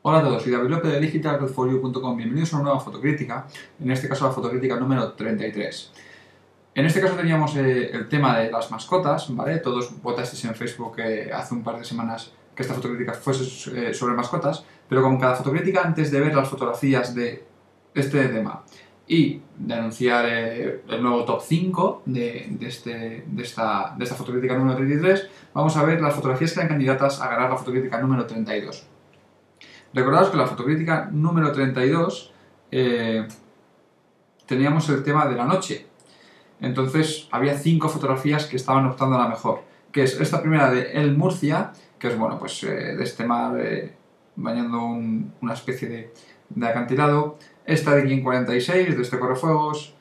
Hola a todos, soy David López de digitalreforyu.com. Bienvenidos a una nueva fotocrítica, en este caso la fotocrítica número 33. En este caso teníamos el tema de las mascotas, ¿vale? Todos votasteis en Facebook hace un par de semanas que esta fotocrítica fuese sobre mascotas, pero como cada fotocrítica, antes de ver las fotografías de este tema y de anunciar el nuevo top 5 de esta fotocrítica número 33, vamos a ver las fotografías que eran candidatas a ganar la fotocrítica número 32. Recordaos que en la fotocrítica número 32 teníamos el tema de la noche. Entonces había 5 fotografías que estaban optando a la mejor, que es esta primera de El Murcia, que es bueno, pues de este mar bañando una especie de acantilado, esta de Guin 46, de este correfuegos,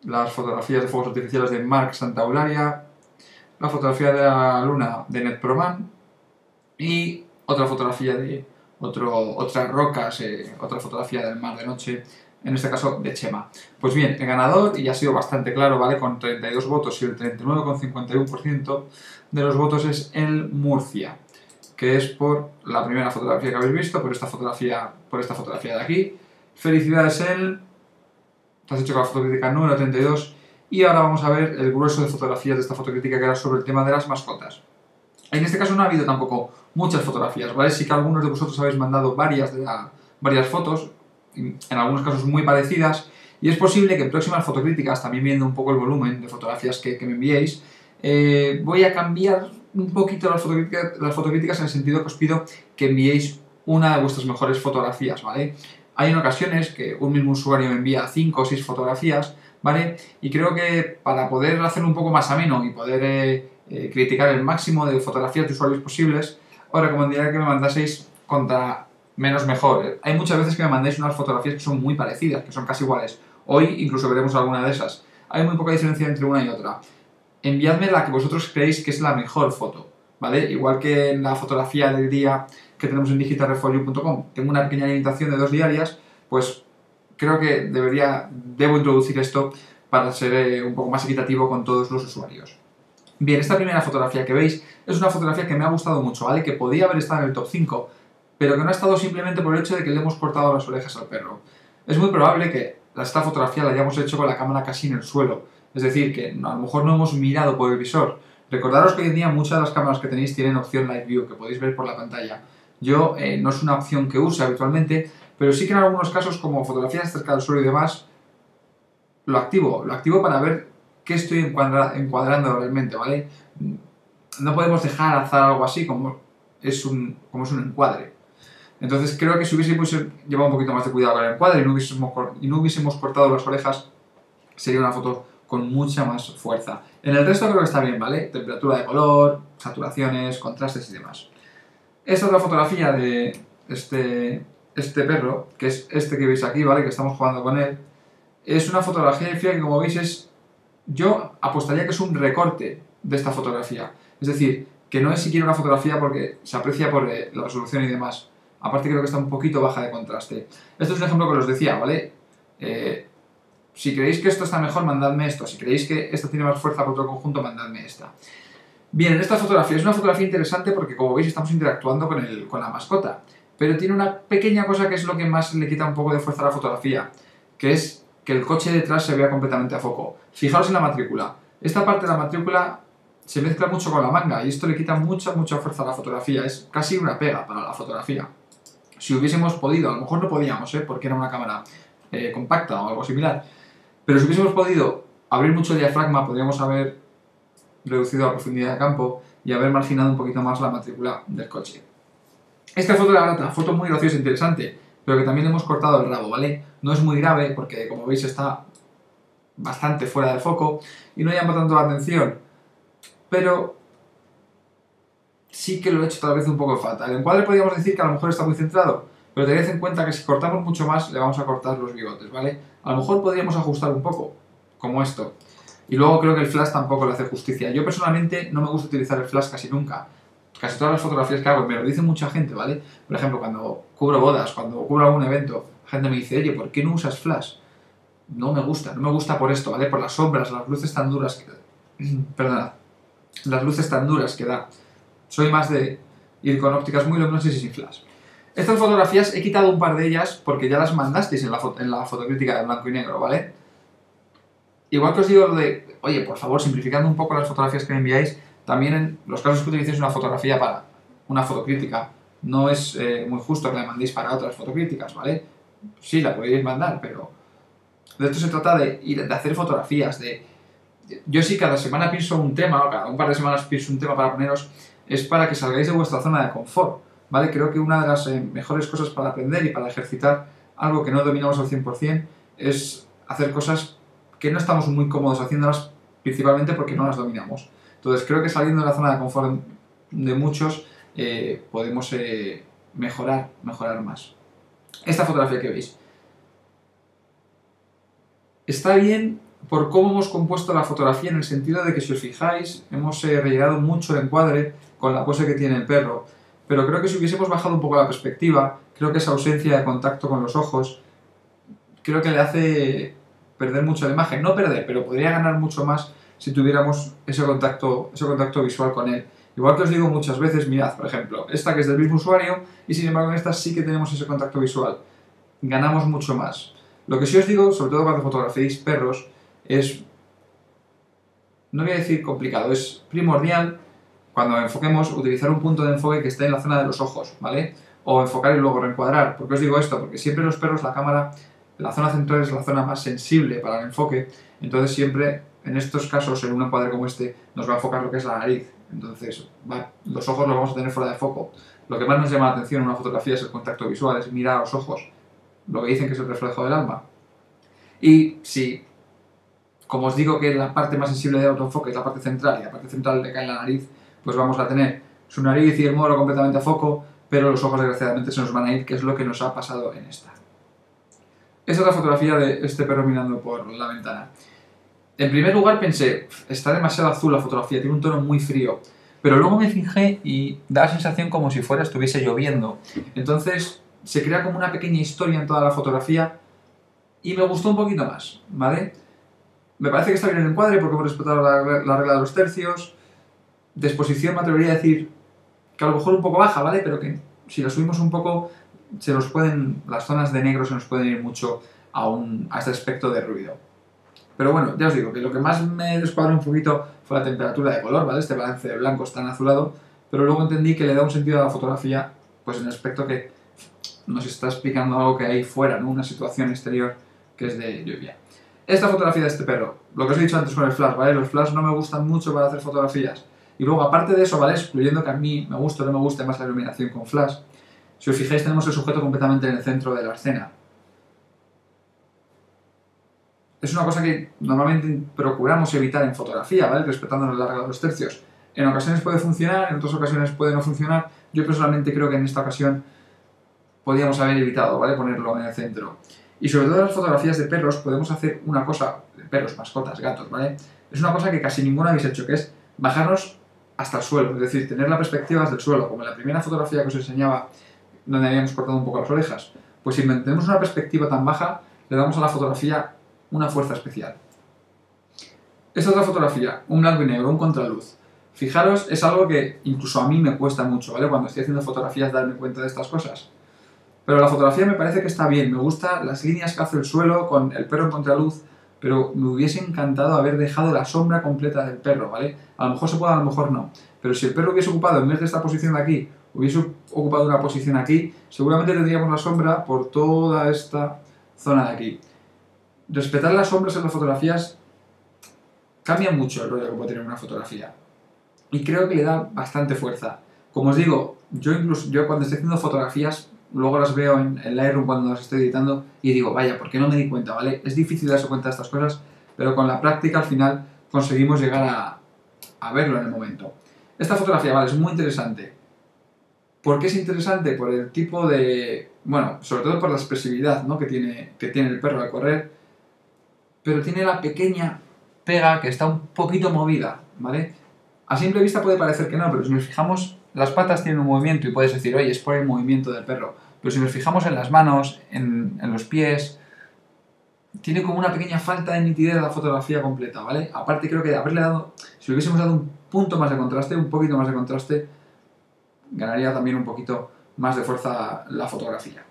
las fotografías de fuegos artificiales de Marc Santa Eulalia, la fotografía de la luna de Ned Proman y otra fotografía de otras rocas, otra fotografía del mar de noche, en este caso de Chema. Pues bien, el ganador, y ha sido bastante claro, ¿vale? Con 32 votos y el 39,51% de los votos es el Murcia, que es por la primera fotografía que habéis visto, por esta fotografía de aquí. Felicidades, El, te has hecho con la fotocrítica número 32 y ahora vamos a ver el grueso de fotografías de esta fotocrítica que era sobre el tema de las mascotas. En este caso no ha habido tampoco muchas fotografías, ¿vale? Sí que algunos de vosotros habéis mandado varias fotos, en algunos casos muy parecidas, y es posible que en próximas fotocríticas, también viendo un poco el volumen de fotografías que me enviéis, voy a cambiar un poquito las fotocríticas en el sentido que os pido que enviéis una de vuestras mejores fotografías, ¿vale? Hay en ocasiones que un mismo usuario me envía 5 o 6 fotografías, ¿vale? Y creo que para poder hacerlo un poco más ameno y poder criticar el máximo de fotografías de usuarios posibles, os recomendaría que me mandaseis contra menos mejor. Hay muchas veces que me mandéis unas fotografías que son muy parecidas, que son casi iguales. Hoy incluso veremos alguna de esas. Hay muy poca diferencia entre una y otra. Enviadme la que vosotros creéis que es la mejor foto, ¿vale? Igual que en la fotografía del día que tenemos en digitalreforyu.com tengo una pequeña limitación de 2 diarias, pues creo que debo introducir esto para ser un poco más equitativo con todos los usuarios. Bien, esta primera fotografía que veis es una fotografía que me ha gustado mucho, ¿vale? Que podía haber estado en el top 5, pero que no ha estado simplemente por el hecho de que le hemos cortado las orejas al perro. Es muy probable que esta fotografía la hayamos hecho con la cámara casi en el suelo, es decir, que a lo mejor no hemos mirado por el visor. Recordaros que hoy en día muchas de las cámaras que tenéis tienen opción Live View, que podéis ver por la pantalla. Yo no es una opción que use habitualmente, pero sí que en algunos casos, como fotografías cerca del suelo y demás, lo activo para ver qué estoy encuadrando realmente, ¿vale? No podemos dejar hacer algo así como es un encuadre. Entonces creo que si hubiésemos llevado un poquito más de cuidado con el encuadre y no hubiésemos cortado las orejas, sería una foto con mucha más fuerza. En el resto creo que está bien, ¿vale? Temperatura de color, saturaciones, contrastes y demás. Esta es la fotografía de este perro, que es este que veis aquí, ¿vale? Que estamos jugando con él. Es una fotografía que, como veis, yo apostaría que es un recorte de esta fotografía. Es decir, que no es siquiera una fotografía porque se aprecia por la resolución y demás. Aparte creo que está un poquito baja de contraste. Esto es un ejemplo que os decía, ¿vale? Si creéis que esto está mejor, mandadme esto. Si creéis que esta tiene más fuerza por otro conjunto, mandadme esta. Bien, en esta fotografía es una fotografía interesante porque, como veis, estamos interactuando con la mascota. Pero tiene una pequeña cosa que es lo que más le quita un poco de fuerza a la fotografía, que es que el coche detrás se vea completamente a foco. Fijaos en la matrícula. Esta parte de la matrícula se mezcla mucho con la manga y esto le quita mucha fuerza a la fotografía. Es casi una pega para la fotografía. Si hubiésemos podido, a lo mejor no podíamos, porque era una cámara compacta o algo similar, pero si hubiésemos podido abrir mucho el diafragma, podríamos haber reducido la profundidad de campo y haber marginado un poquito más la matrícula del coche. Esta foto de la rata, foto muy graciosa e interesante, pero que también le hemos cortado el rabo, ¿vale? No es muy grave porque, como veis, está bastante fuera de foco y no llama tanto la atención, pero sí que lo he hecho tal vez un poco de falta. El encuadre podríamos decir que a lo mejor está muy centrado, pero tened en cuenta que si cortamos mucho más le vamos a cortar los bigotes, ¿vale? A lo mejor podríamos ajustar un poco, como esto. Y luego creo que el flash tampoco le hace justicia. Yo personalmente no me gusta utilizar el flash casi nunca. Casi todas las fotografías que hago, me lo dice mucha gente, ¿vale? Por ejemplo, cuando cubro bodas, cuando cubro algún evento, la gente me dice, oye, ¿por qué no usas flash? No me gusta por esto, ¿vale? Por las sombras, las luces tan duras que... Perdona. Las luces tan duras que da. Soy más de ir con ópticas muy luminosas y sin flash. Estas fotografías he quitado un par de ellas porque ya las mandasteis en la fotocrítica de blanco y negro, ¿vale? Igual que os digo lo de, oye, por favor, simplificando un poco las fotografías que me enviáis, también en los casos que utilicéis una fotografía para una fotocrítica, no es muy justo que la mandéis para otras fotocríticas, ¿vale? Sí, la podéis mandar, pero de esto se trata de hacer fotografías, yo sí cada semana pienso un tema, o cada un par de semanas pienso un tema para poneros, es para que salgáis de vuestra zona de confort, ¿vale? Creo que una de las mejores cosas para aprender y para ejercitar algo que no dominamos al 100% es hacer cosas que no estamos muy cómodos haciéndolas, principalmente porque no las dominamos. Entonces creo que saliendo de la zona de confort de muchos podemos mejorar más. Esta fotografía que veis está bien por cómo hemos compuesto la fotografía, en el sentido de que, si os fijáis, hemos rellenado mucho el encuadre con la pose que tiene el perro, pero creo que si hubiésemos bajado un poco la perspectiva, creo que esa ausencia de contacto con los ojos, creo que le hace perder mucho la imagen. No perder, pero podría ganar mucho más si tuviéramos ese contacto visual con él. Igual que os digo muchas veces, mirad, por ejemplo, esta que es del mismo usuario, y sin embargo en esta sí que tenemos ese contacto visual. Ganamos mucho más. Lo que sí os digo, sobre todo cuando fotografiéis perros, es, no voy a decir complicado, es primordial cuando enfoquemos utilizar un punto de enfoque que esté en la zona de los ojos, ¿vale? O enfocar y luego reencuadrar. ¿Por qué os digo esto? Porque siempre los perros, la cámara, la zona central es la zona más sensible para el enfoque, entonces siempre, en estos casos, en un encuadre como este, nos va a enfocar lo que es la nariz. Entonces, los ojos los vamos a tener fuera de foco. Lo que más nos llama la atención en una fotografía es el contacto visual, es mirar a los ojos, lo que dicen que es el reflejo del alma. Y si, como os digo, que la parte más sensible de autoenfoque es la parte central, y la parte central le cae en la nariz, pues vamos a tener su nariz y el moro completamente a foco, pero los ojos desgraciadamente se nos van a ir, que es lo que nos ha pasado en esta. Esta es la fotografía de este perro mirando por la ventana. En primer lugar pensé, está demasiado azul la fotografía, tiene un tono muy frío, pero luego me fijé y da la sensación como si estuviese lloviendo. Entonces se crea como una pequeña historia en toda la fotografía y me gustó un poquito más, ¿vale? Me parece que está bien el encuadre porque hemos respetado la regla de los tercios. De exposición me atrevería a decir que a lo mejor un poco baja, ¿vale? Pero que si lo subimos un poco, las zonas de negro se nos pueden ir mucho a este aspecto de ruido. Pero bueno, ya os digo que lo que más me descuadró un poquito fue la temperatura de color, ¿vale? Este balance de blancos tan azulado, pero luego entendí que le da un sentido a la fotografía, pues en el aspecto que nos está explicando algo que hay fuera, ¿no? Una situación exterior que es de lluvia. Esta fotografía de este perro, lo que os he dicho antes con el flash, ¿vale? Los flash no me gustan mucho para hacer fotografías. Y luego, aparte de eso, ¿vale? Excluyendo que a mí me gusta o no me guste más la iluminación con flash, si os fijáis tenemos el sujeto completamente en el centro de la escena. Es una cosa que normalmente procuramos evitar en fotografía, ¿vale? Respetando la regla de los tercios. En ocasiones puede funcionar, en otras ocasiones puede no funcionar. Yo personalmente creo que en esta ocasión podríamos haber evitado, ¿vale? Ponerlo en el centro. Y sobre todo en las fotografías de perros podemos hacer una cosa, perros, mascotas, gatos, ¿vale? Es una cosa que casi ninguno habéis hecho, que es bajarnos hasta el suelo, es decir, tener la perspectiva desde el suelo, como en la primera fotografía que os enseñaba, donde habíamos cortado un poco las orejas. Pues si mantenemos una perspectiva tan baja, le damos a la fotografía una fuerza especial. Esta otra fotografía, un blanco y negro, un contraluz. Fijaros, es algo que incluso a mí me cuesta mucho, ¿vale? Cuando estoy haciendo fotografías darme cuenta de estas cosas. Pero la fotografía me parece que está bien, me gustan las líneas que hace el suelo con el perro en contraluz, pero me hubiese encantado haber dejado la sombra completa del perro, ¿vale? A lo mejor se puede, a lo mejor no. Pero si el perro hubiese ocupado, en vez de esta posición de aquí, hubiese ocupado una posición aquí, seguramente tendríamos la sombra por toda esta zona de aquí. Respetar las sombras en las fotografías cambia mucho el rollo que puede tener una fotografía. Y creo que le da bastante fuerza. Como os digo, yo cuando estoy haciendo fotografías, luego las veo en Lightroom cuando las estoy editando y digo, vaya, ¿por qué no me di cuenta? ¿Vale? Es difícil darse cuenta de estas cosas, pero con la práctica al final conseguimos llegar a verlo en el momento. Esta fotografía, vale, es muy interesante. ¿Por qué es interesante? Por el tipo de... Bueno, sobre todo por la expresividad, ¿no? que tiene el perro al correr, pero tiene la pequeña pega que está un poquito movida, ¿vale? A simple vista puede parecer que no, pero si nos fijamos, las patas tienen un movimiento y puedes decir, oye, es por el movimiento del perro. Pero si nos fijamos en las manos, en los pies, tiene como una pequeña falta de nitidez de la fotografía completa, ¿vale? Aparte creo que de haberle dado, si le hubiésemos dado un punto más de contraste, un poquito más de contraste, ganaría también un poquito más de fuerza la fotografía.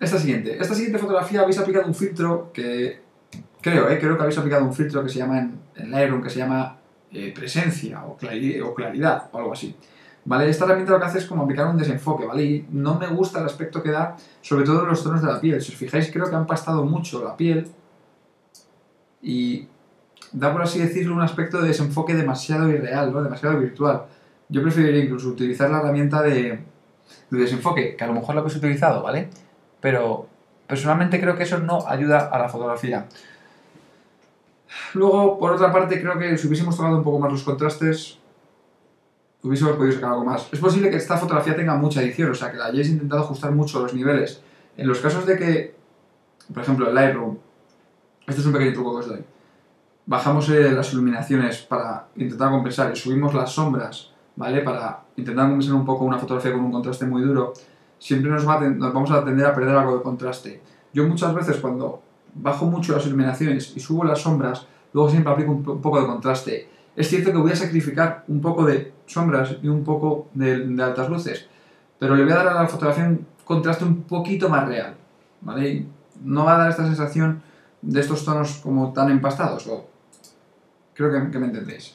Esta siguiente fotografía habéis aplicado un filtro que creo que habéis aplicado un filtro que se llama en Lightroom, que se llama presencia o claridad o algo así. ¿Vale? Esta herramienta lo que hace es como aplicar un desenfoque, ¿vale? Y no me gusta el aspecto que da, sobre todo en los tonos de la piel. Si os fijáis, creo que han pastado mucho la piel y da, por así decirlo, un aspecto de desenfoque demasiado irreal, ¿no? Demasiado virtual. Yo preferiría incluso utilizar la herramienta de desenfoque, que a lo mejor la habéis utilizado, ¿vale? Pero personalmente creo que eso no ayuda a la fotografía. Luego, por otra parte, creo que si hubiésemos tocado un poco más los contrastes, hubiésemos podido sacar algo más. Es posible que esta fotografía tenga mucha edición, o sea, que la hayáis intentado ajustar mucho los niveles. En los casos de que, por ejemplo, en Lightroom, este es un pequeño truco que os doy, bajamos las iluminaciones para intentar compensar y subimos las sombras, ¿vale? Para intentar compensar un poco una fotografía con un contraste muy duro, siempre nos vamos a tender a perder algo de contraste. Yo muchas veces cuando bajo mucho las iluminaciones y subo las sombras, luego siempre aplico un poco de contraste. Es cierto que voy a sacrificar un poco de sombras y un poco de altas luces, pero le voy a dar a la fotografía un contraste un poquito más real, ¿vale? Y no va a dar esta sensación de estos tonos como tan empastados, o creo que me entendéis.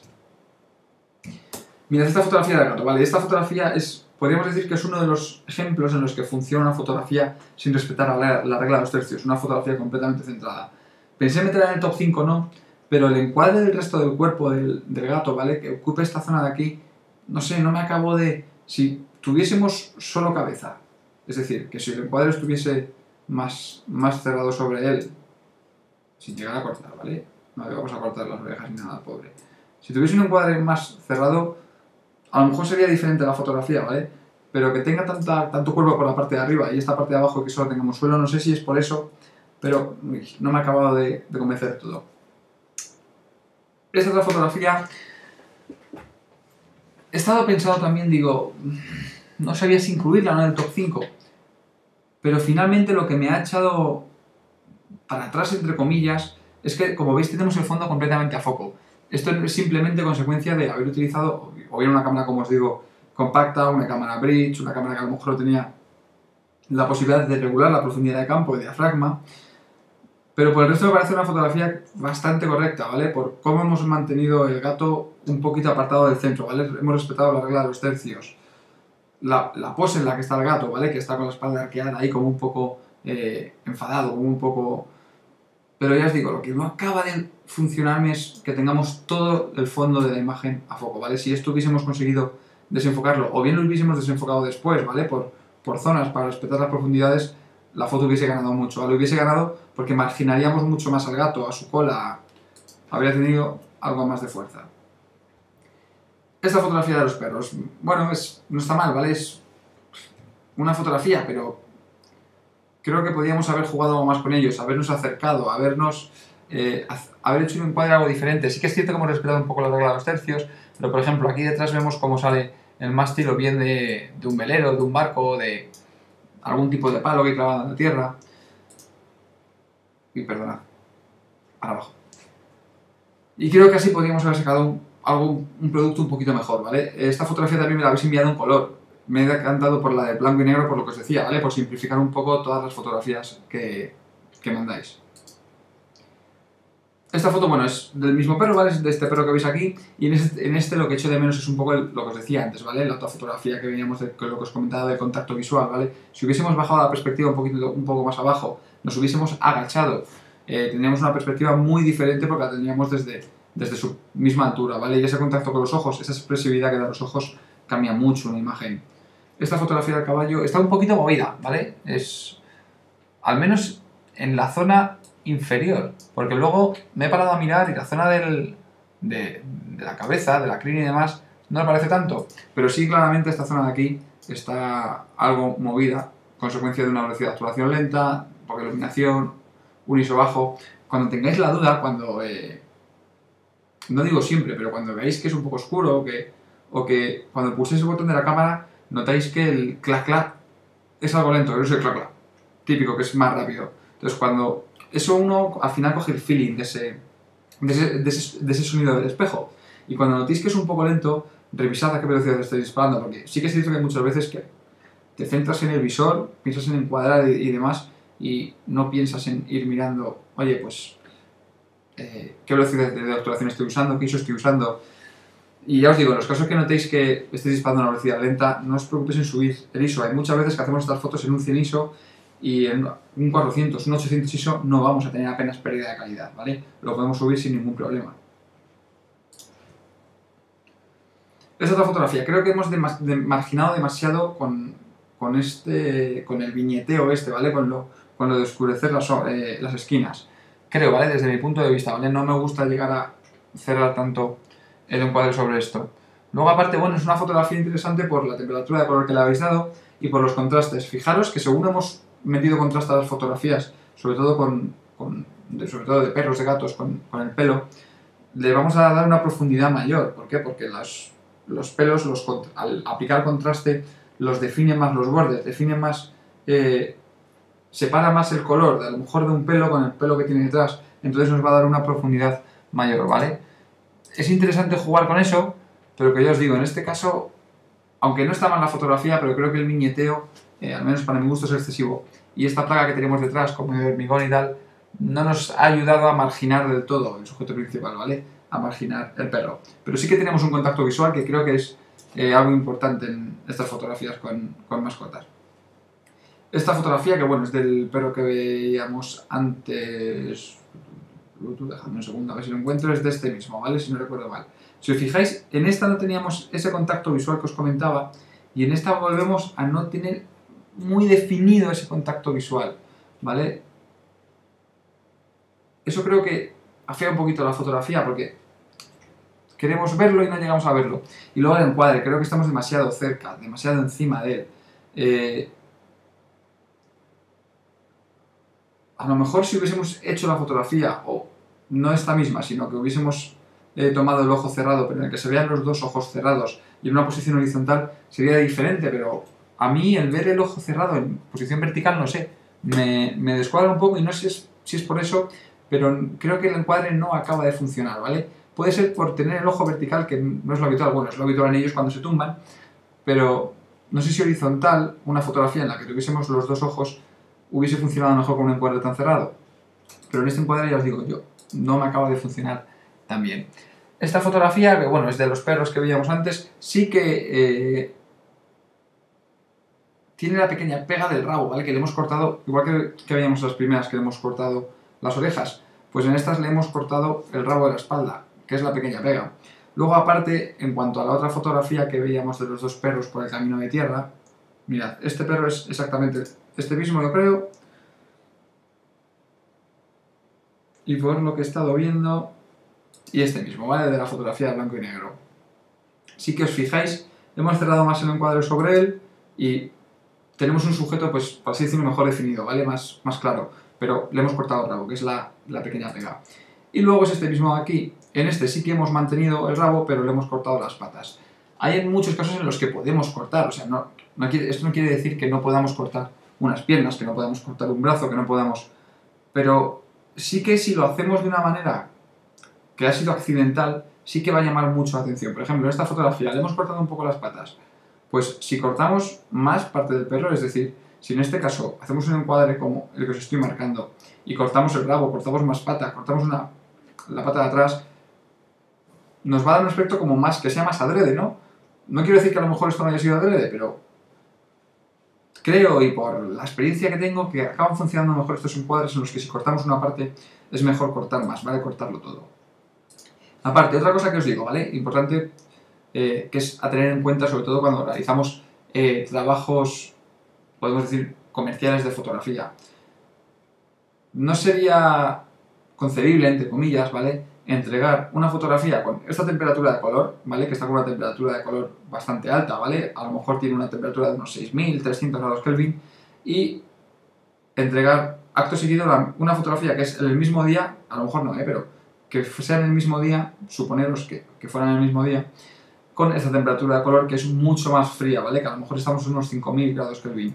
Mirad esta fotografía del gato, ¿vale? Esta fotografía podríamos decir que es uno de los ejemplos en los que funciona una fotografía sin respetar la regla de los tercios, una fotografía completamente centrada. Pensé en meterla en el top 5, no, pero el encuadre del resto del cuerpo del gato, ¿vale? Que ocupe esta zona de aquí, no sé, no me acabo de... Si tuviésemos solo cabeza, es decir, que si el encuadre estuviese más cerrado sobre él, sin llegar a cortar, ¿vale? No le vamos a cortar las orejas ni nada, pobre. Si tuviese un encuadre más cerrado, a lo mejor sería diferente la fotografía, ¿vale? Pero que tenga tanto cuerpo por la parte de arriba y esta parte de abajo que solo tengamos suelo, no sé si es por eso, pero no me ha acabado de convencer todo. Esta otra fotografía, he estado pensando también, digo, no sabía si incluirla en el top 5, pero finalmente lo que me ha echado para atrás, entre comillas, es que, como veis, tenemos el fondo completamente a foco. Esto es simplemente consecuencia de haber utilizado o bien una cámara, como os digo, compacta, una cámara bridge, una cámara que a lo mejor tenía la posibilidad de regular la profundidad de campo, de diafragma, pero por el resto me parece una fotografía bastante correcta, ¿vale? Por cómo hemos mantenido el gato un poquito apartado del centro, ¿vale? Hemos respetado la regla de los tercios. La pose en la que está el gato, ¿vale? Que está con la espalda arqueada ahí como un poco enfadado, como un poco... Pero ya os digo, lo que no acaba de funcionarme es que tengamos todo el fondo de la imagen a foco, ¿vale? Si esto hubiésemos conseguido desenfocarlo, o bien lo hubiésemos desenfocado después, ¿vale? Por zonas para respetar las profundidades, la foto hubiese ganado mucho. Lo hubiese ganado porque marginaríamos mucho más al gato, a su cola, habría tenido algo más de fuerza. Esta fotografía de los perros, bueno, no está mal, ¿vale? Es una fotografía, pero creo que podíamos haber jugado algo más con ellos, habernos acercado, haber hecho un encuadre algo diferente. Sí que es cierto que hemos respetado un poco la regla de los tercios, pero por ejemplo aquí detrás vemos cómo sale el mástil o bien de un velero, de un barco, o de algún tipo de palo que hay clavado en la tierra. Y perdonad, para abajo. Y creo que así podríamos haber sacado un producto un poquito mejor, ¿vale? Esta fotografía también me la habéis enviado en color. Me he decantado por la de blanco y negro por lo que os decía, ¿vale? Por simplificar un poco todas las fotografías que mandáis. Esta foto, bueno, es del mismo perro, ¿vale? Es de este perro que veis aquí. Y en este lo que echo de menos es un poco lo que os decía antes, ¿vale? La otra fotografía que veníamos con lo que os comentaba del contacto visual, ¿vale? Si hubiésemos bajado la perspectiva un poco más abajo, nos hubiésemos agachado, tendríamos una perspectiva muy diferente porque la tendríamos desde su misma altura, ¿vale? Y ese contacto con los ojos, esa expresividad que da los ojos, cambia mucho una imagen. Esta fotografía del caballo está un poquito movida, ¿vale? Es, al menos en la zona inferior, porque luego me he parado a mirar y la zona de la cabeza, de la crin y demás, no me parece tanto, pero sí claramente esta zona de aquí está algo movida, consecuencia de una velocidad de actuación lenta, poca iluminación, un ISO bajo. Cuando tengáis la duda, no digo siempre, pero cuando veáis que es un poco oscuro o que cuando pulséis el botón de la cámara notáis que el clac-clac es algo lento, que no es el clac-clac típico, que es más rápido. Entonces cuando eso uno al final coge el feeling de ese sonido del espejo. Y cuando notéis que es un poco lento, revisad a qué velocidad estáis disparando, porque sí que es cierto que hay muchas veces que te centras en el visor, piensas en encuadrar y demás, y no piensas en ir mirando, oye, pues, qué velocidad de obturación estoy usando, qué ISO estoy usando. Y ya os digo, en los casos que notéis que estéis disparando a una velocidad lenta, no os preocupéis en subir el ISO. Hay muchas veces que hacemos estas fotos en un 100 ISO y en un 400, un 800 ISO no vamos a tener apenas pérdida de calidad, ¿vale? Lo podemos subir sin ningún problema. Esta otra fotografía, creo que hemos marginado demasiado con el viñeteo ¿vale? Con lo de oscurecer las esquinas. Creo, ¿vale? Desde mi punto de vista, ¿vale? No me gusta llegar a cerrar tanto el encuadre sobre esto. Luego, aparte, bueno, es una fotografía interesante por la temperatura de color que le habéis dado y por los contrastes. Fijaros que según hemos metido contraste a las fotografías, sobre todo sobre todo de perros, de gatos, con el pelo, le vamos a dar una profundidad mayor. ¿Por qué? Porque los pelos, al aplicar contraste, los define más los bordes, define más, separa más el color, a lo mejor de un pelo con el pelo que tiene detrás, entonces nos va a dar una profundidad mayor, ¿vale? Es interesante jugar con eso, pero que ya os digo, en este caso, aunque no está mal la fotografía, pero creo que el viñeteo, al menos para mi gusto, es excesivo. Y esta placa que tenemos detrás, como de hormigón y tal, no nos ha ayudado a marginar del todo el sujeto principal, ¿vale? A marginar el perro. Pero sí que tenemos un contacto visual que creo que es algo importante en estas fotografías con mascotas. Esta fotografía, que bueno, es del perro que veíamos antes. Déjame un segundo a ver si lo encuentro, es de este mismo, ¿vale? Si no recuerdo mal. Si os fijáis, en esta no teníamos ese contacto visual que os comentaba y en esta volvemos a no tener muy definido ese contacto visual, ¿vale? Eso creo que afea un poquito la fotografía porque queremos verlo y no llegamos a verlo. Y luego el encuadre, creo que estamos demasiado cerca, demasiado encima de él. A lo mejor si hubiésemos hecho la fotografía, o no esta misma, sino que hubiésemos tomado el ojo cerrado, pero en el que se vean los dos ojos cerrados y en una posición horizontal, sería diferente, pero a mí el ver el ojo cerrado en posición vertical, no sé, me descuadra un poco y no sé si es por eso, pero creo que el encuadre no acaba de funcionar, ¿vale? Puede ser por tener el ojo vertical, que no es lo habitual, bueno, es lo habitual en ellos cuando se tumban, pero no sé si horizontal, una fotografía en la que tuviésemos los dos ojos, hubiese funcionado mejor con un encuadre tan cerrado. Pero en este encuadre, ya os digo yo, no me acaba de funcionar tan bien. Esta fotografía, que bueno, es de los perros que veíamos antes, sí que tiene la pequeña pega del rabo, ¿vale? Que le hemos cortado, igual que veíamos las primeras que le hemos cortado las orejas, pues en estas le hemos cortado el rabo de la espalda, que es la pequeña pega. Luego, aparte, en cuanto a la otra fotografía que veíamos de los dos perros por el camino de tierra, mirad, este perro es exactamente este mismo, yo creo. Y por lo que he estado viendo, y este mismo, ¿vale? De la fotografía de blanco y negro. Si que os fijáis, hemos cerrado más el encuadre sobre él y tenemos un sujeto, pues, por así decirlo, mejor definido, ¿vale? Más claro. Pero le hemos cortado el rabo, que es la pequeña pega. Y luego es este mismo de aquí. En este sí que hemos mantenido el rabo, pero le hemos cortado las patas. Hay muchos casos en los que podemos cortar, o sea, esto no quiere decir que no podamos cortar unas piernas, que no podamos cortar un brazo, que no podamos... Pero sí que si lo hacemos de una manera que ha sido accidental, sí que va a llamar mucho la atención. Por ejemplo, en esta fotografía le hemos cortado un poco las patas. Pues si cortamos más parte del perro, es decir, si en este caso hacemos un encuadre como el que os estoy marcando y cortamos el rabo, cortamos más pata, cortamos la pata de atrás, nos va a dar un aspecto como más, que sea más adrede, ¿no? No quiero decir que a lo mejor esto no haya sido adrede, pero creo, y por la experiencia que tengo, que acaban funcionando mejor estos encuadres en los que si cortamos una parte es mejor cortar más, ¿vale? Cortarlo todo. Aparte, otra cosa que os digo, ¿vale? Importante, que es a tener en cuenta, sobre todo cuando realizamos trabajos, podemos decir, comerciales de fotografía. No sería concebible, entre comillas, ¿vale?, entregar una fotografía con esta temperatura de color, ¿vale?, que está con una temperatura de color bastante alta, ¿vale?, a lo mejor tiene una temperatura de unos 6300 grados Kelvin, y entregar acto seguido una fotografía que es en el mismo día, a lo mejor no, pero que sea en el mismo día, suponeros que fuera en el mismo día, con esta temperatura de color que es mucho más fría, ¿vale?, que a lo mejor estamos en unos 5000 grados Kelvin.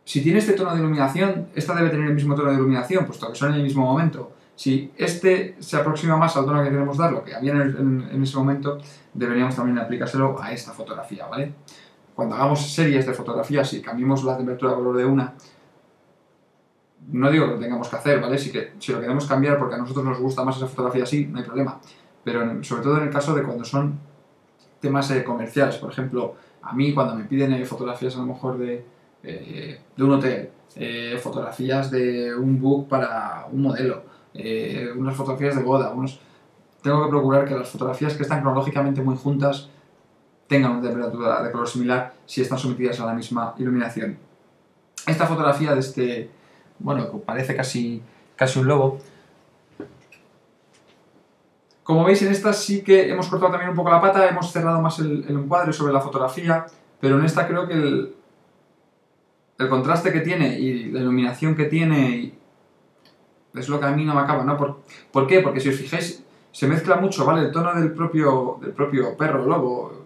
Si tiene este tono de iluminación, esta debe tener el mismo tono de iluminación, puesto que son en el mismo momento. Si este se aproxima más al tono que queremos dar, lo que había en ese momento, deberíamos también aplicárselo a esta fotografía, ¿vale? Cuando hagamos series de fotografías y cambiemos la temperatura de color de una, no digo que lo tengamos que hacer, ¿vale? Si lo queremos cambiar porque a nosotros nos gusta más esa fotografía así, no hay problema. Pero sobre todo en el caso de cuando son temas comerciales, por ejemplo, a mí cuando me piden fotografías a lo mejor de un hotel, fotografías de un book para un modelo, unas fotografías de boda, tengo que procurar que las fotografías que están cronológicamente muy juntas tengan una temperatura de color similar si están sometidas a la misma iluminación. Esta fotografía de este, bueno, que parece casi un lobo. Como veis, en esta sí que hemos cortado también un poco la pata, hemos cerrado más el encuadre sobre la fotografía, pero en esta creo que el contraste que tiene y la iluminación que tiene es lo que a mí no me acaba, ¿no? ¿Por qué? Porque si os fijáis, se mezcla mucho, ¿vale? El tono del propio perro, lobo,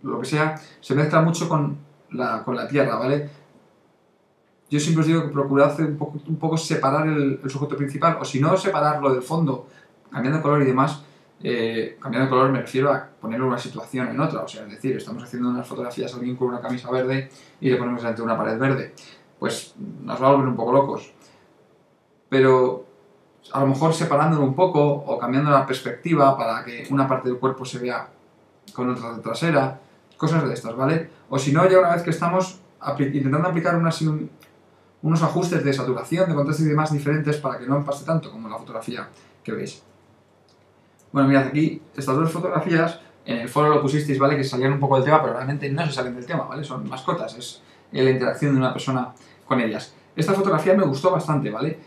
lo que sea, se mezcla mucho con la tierra, ¿vale? Yo siempre os digo que procurad un poco separar el sujeto principal, o si no, separarlo del fondo, cambiando de color y demás. Cambiando de color me refiero a ponerlo en una situación en otra, o sea, es decir, estamos haciendo unas fotografías a alguien con una camisa verde y le ponemos delante de una pared verde, pues nos va a volver un poco locos. Pero a lo mejor separándolo un poco o cambiando la perspectiva para que una parte del cuerpo se vea con otra trasera, cosas de estas, ¿vale? O si no, ya una vez que estamos intentando aplicar unos ajustes de saturación, de contraste y demás diferentes para que no empaste tanto como la fotografía que veis. Bueno, mirad aquí, estas dos fotografías, en el foro lo pusisteis, ¿vale? Que salían un poco del tema, pero realmente no se salen del tema, ¿vale? Son mascotas, es la interacción de una persona con ellas. Esta fotografía me gustó bastante, ¿vale?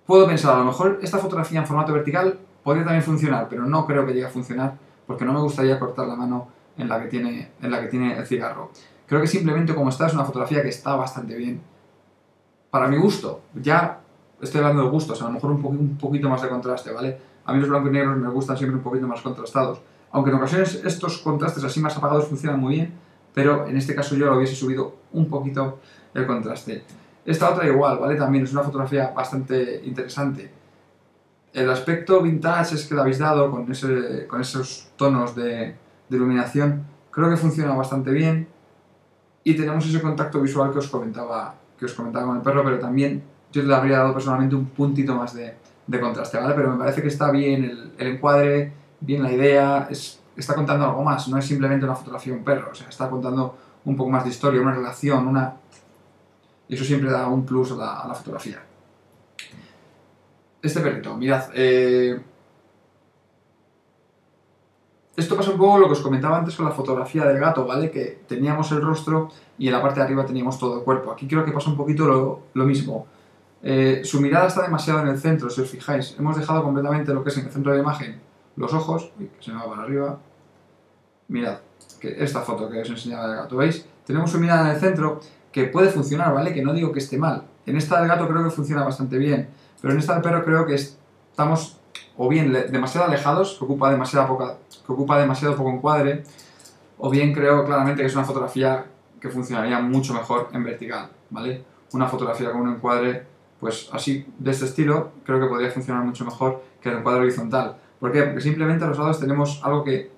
Puedo pensar, a lo mejor esta fotografía en formato vertical podría también funcionar, pero no creo que llegue a funcionar porque no me gustaría cortar la mano en la que tiene el cigarro. Creo que simplemente como está es una fotografía que está bastante bien. Para mi gusto, ya estoy hablando de gustos, a lo mejor un poquito más de contraste, ¿vale? A mí los blancos y negros me gustan siempre un poquito más contrastados. Aunque en ocasiones estos contrastes así más apagados funcionan muy bien, pero en este caso yo lo hubiese subido un poquito el contraste. Esta otra igual, ¿vale? También es una fotografía bastante interesante. El aspecto vintage es que le habéis dado con esos tonos de iluminación, creo que funciona bastante bien y tenemos ese contacto visual que os comentaba con el perro, pero también yo le habría dado personalmente un puntito más de contraste, ¿vale? Pero me parece que está bien el encuadre, bien la idea, está contando algo más, no es simplemente una fotografía de un perro, o sea, está contando un poco más de historia, una relación, y eso siempre da un plus a la fotografía. Este perrito, mirad, esto pasa un poco lo que os comentaba antes con la fotografía del gato, ¿vale? Que teníamos el rostro y en la parte de arriba teníamos todo el cuerpo. Aquí creo que pasa un poquito lo mismo. Su mirada está demasiado en el centro, si os fijáis. Hemos dejado completamente lo que es en el centro de la imagen los ojos, uy, que se me va para arriba. Mirad, que esta foto que os enseñaba del gato, ¿veis? Tenemos su mirada en el centro que puede funcionar, ¿vale? Que no digo que esté mal. En esta del gato creo que funciona bastante bien, pero en esta del perro creo que estamos o bien demasiado alejados, que ocupa demasiado poco encuadre, o bien creo claramente que es una fotografía que funcionaría mucho mejor en vertical, ¿vale? Una fotografía con un encuadre, pues así, de este estilo, creo que podría funcionar mucho mejor que el encuadre horizontal. ¿Por qué? Porque simplemente a los lados tenemos algo que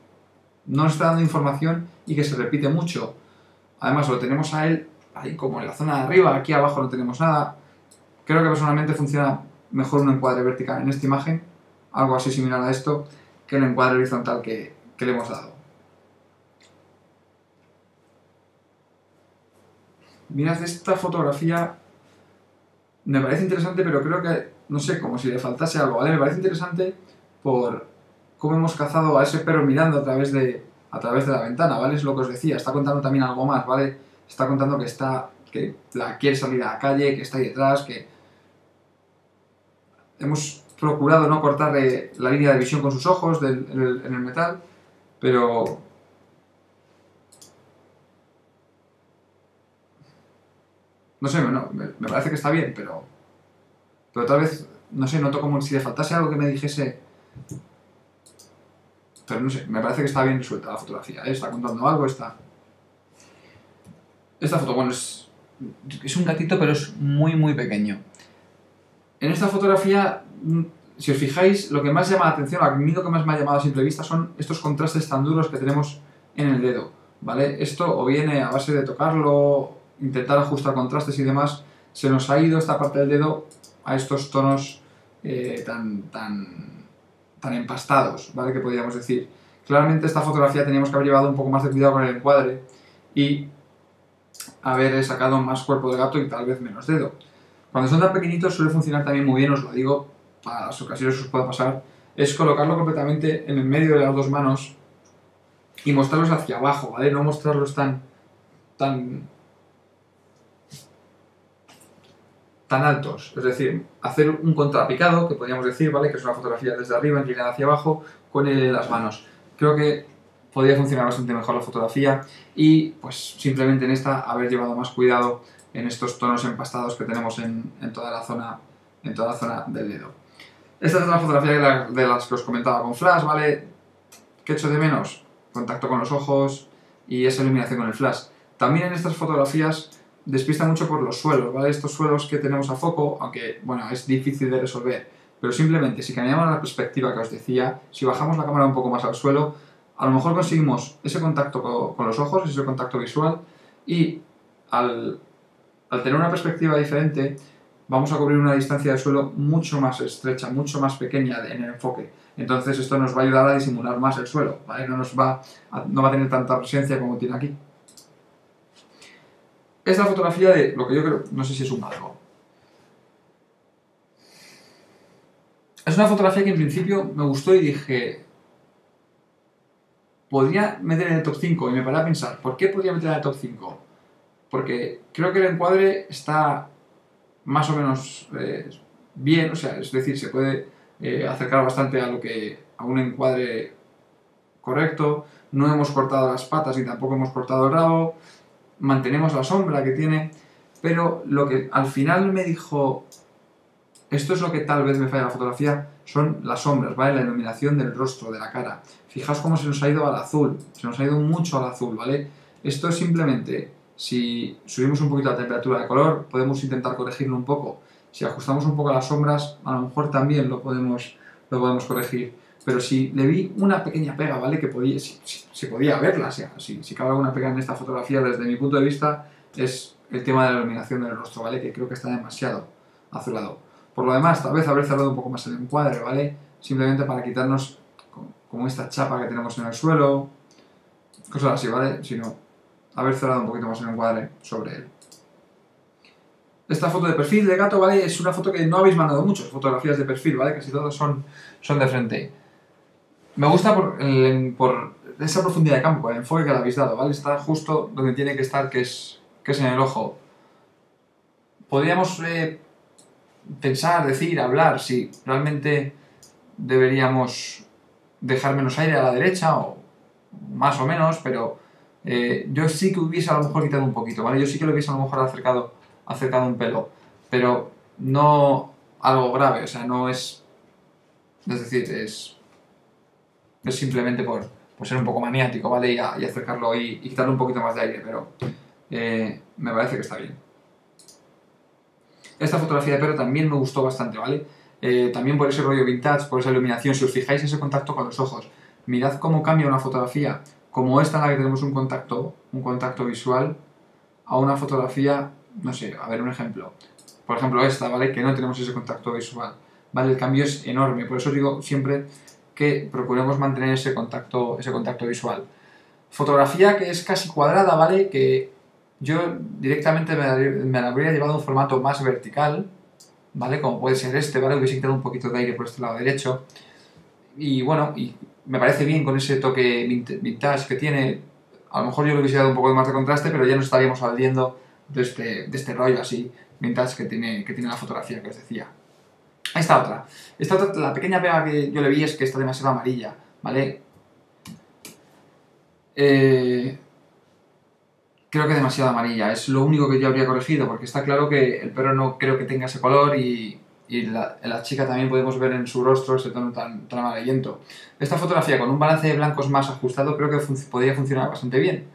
no nos está dando información y que se repite mucho. Además, lo tenemos a él ahí como en la zona de arriba, aquí abajo no tenemos nada. Creo que personalmente funciona mejor un encuadre vertical en esta imagen, algo así similar a esto, que el encuadre horizontal que le hemos dado. Mirad esta fotografía, me parece interesante, pero creo que, no sé, como si le faltase algo, ¿vale? Me parece interesante por cómo hemos cazado a ese perro mirando a través de la ventana, ¿vale? Es lo que os decía, está contando también algo más, ¿vale? Está contando que quiere salir a la calle, que está ahí detrás, que hemos procurado no cortarle la línea de visión con sus ojos en el metal, pero no sé, me parece que está bien, pero tal vez, no sé, noto como si le faltase algo que me dijese, pero no sé, me parece que está bien resuelta la fotografía, ¿eh? Está contando algo, está... Esta foto, bueno, es un gatito, pero es muy, muy pequeño. En esta fotografía, si os fijáis, lo que más llama la atención, lo único que más me ha llamado a simple vista son estos contrastes tan duros que tenemos en el dedo, ¿vale? Esto o viene a base de tocarlo, intentar ajustar contrastes y demás, se nos ha ido esta parte del dedo a estos tonos tan empastados, ¿vale? Que podríamos decir. Claramente esta fotografía teníamos que haber llevado un poco más de cuidado con el encuadre y haber sacado más cuerpo de gato y tal vez menos dedo. Cuando son tan pequeñitos suele funcionar también muy bien, os lo digo, para las ocasiones que os pueda pasar, es colocarlo completamente en el medio de las dos manos y mostrarlos hacia abajo, ¿vale? No mostrarlos tan altos, es decir, hacer un contrapicado, que podríamos decir, ¿vale? Que es una fotografía desde arriba, inclinada hacia abajo, con las manos. Creo que podría funcionar bastante mejor la fotografía y, pues, simplemente en esta haber llevado más cuidado en estos tonos empastados que tenemos en toda la zona del dedo. Esta es la fotografía de las que os comentaba con flash, ¿vale? ¿Qué echo de menos? Contacto con los ojos y esa iluminación con el flash. También en estas fotografías despista mucho por los suelos, ¿vale? Estos suelos que tenemos a foco, aunque, bueno, es difícil de resolver, pero simplemente si cambiamos la perspectiva que os decía, si bajamos la cámara un poco más al suelo, a lo mejor conseguimos ese contacto con los ojos, ese contacto visual, y al tener una perspectiva diferente, vamos a cubrir una distancia de suelo mucho más estrecha, mucho más pequeña en el enfoque. Entonces esto nos va a ayudar a disimular más el suelo, ¿vale? No va a tener tanta presencia como tiene aquí. Esta fotografía de lo que yo creo, no sé si es un galgo. Es una fotografía que en principio me gustó y dije, podría meter en el top 5 y me paré a pensar, ¿por qué podría meter en el top 5? Porque creo que el encuadre está más o menos bien, o sea, es decir, se puede acercar bastante a un encuadre correcto, no hemos cortado las patas y tampoco hemos cortado el rabo, mantenemos la sombra que tiene, pero lo que al final me dijo, esto es lo que tal vez me falla en la fotografía, son las sombras, ¿vale? La iluminación del rostro, de la cara. Fijaos cómo se nos ha ido al azul, se nos ha ido mucho al azul, ¿vale? Esto es simplemente, si subimos un poquito la temperatura de color, podemos intentar corregirlo un poco. Si ajustamos un poco las sombras, a lo mejor también lo podemos corregir. Pero si le vi una pequeña pega, ¿vale? Que se podía verla, o sea, si cabe alguna pega en esta fotografía, desde mi punto de vista, es el tema de la iluminación del rostro, ¿vale? Que creo que está demasiado azulado. Por lo demás, tal vez haber cerrado un poco más el encuadre, ¿vale? Simplemente para quitarnos como esta chapa que tenemos en el suelo, cosas así, ¿vale? Sino haber cerrado un poquito más el encuadre sobre él. Esta foto de perfil de gato, ¿vale? Es una foto que no habéis mandado muchas fotografías de perfil, ¿vale? Casi todas son de frente. Me gusta por esa profundidad de campo, el enfoque que le habéis dado, ¿vale? Está justo donde tiene que estar, que es en el ojo. Podríamos pensar, decir, hablar, si realmente deberíamos dejar menos aire a la derecha, o más o menos, pero yo sí que hubiese a lo mejor quitado un poquito, ¿vale? Yo sí que lo hubiese a lo mejor acercado un pelo, pero no algo grave, o sea, no es... Es decir, es simplemente por ser un poco maniático, ¿vale? Y acercarlo y quitarle un poquito más de aire, pero me parece que está bien. Esta fotografía de perro también me gustó bastante, ¿vale? También por ese rollo vintage, por esa iluminación. Si os fijáis ese contacto con los ojos, mirad cómo cambia una fotografía como esta en la que tenemos un contacto visual a una fotografía, no sé, a ver un ejemplo. Por ejemplo esta, ¿vale? Que no tenemos ese contacto visual, ¿vale? El cambio es enorme, por eso os digo siempre que procuremos mantener ese contacto visual. Fotografía que es casi cuadrada, ¿vale? Que yo directamente me la habría llevado a un formato más vertical, ¿vale? Como puede ser este, ¿vale? Hubiese quitado un poquito de aire por este lado derecho. Y bueno, y me parece bien con ese toque vintage que tiene. A lo mejor yo le hubiese dado un poco más de contraste, pero ya nos estaríamos saliendo de este rollo así vintage que tiene la fotografía que os decía. Esta otra, la pequeña pega que yo le vi es que está demasiado amarilla, ¿vale? Creo que demasiado amarilla, es lo único que yo habría corregido, porque está claro que el perro no creo que tenga ese color y la chica también podemos ver en su rostro ese tono tan amarillento. Esta fotografía con un balance de blancos más ajustado creo que podría funcionar bastante bien.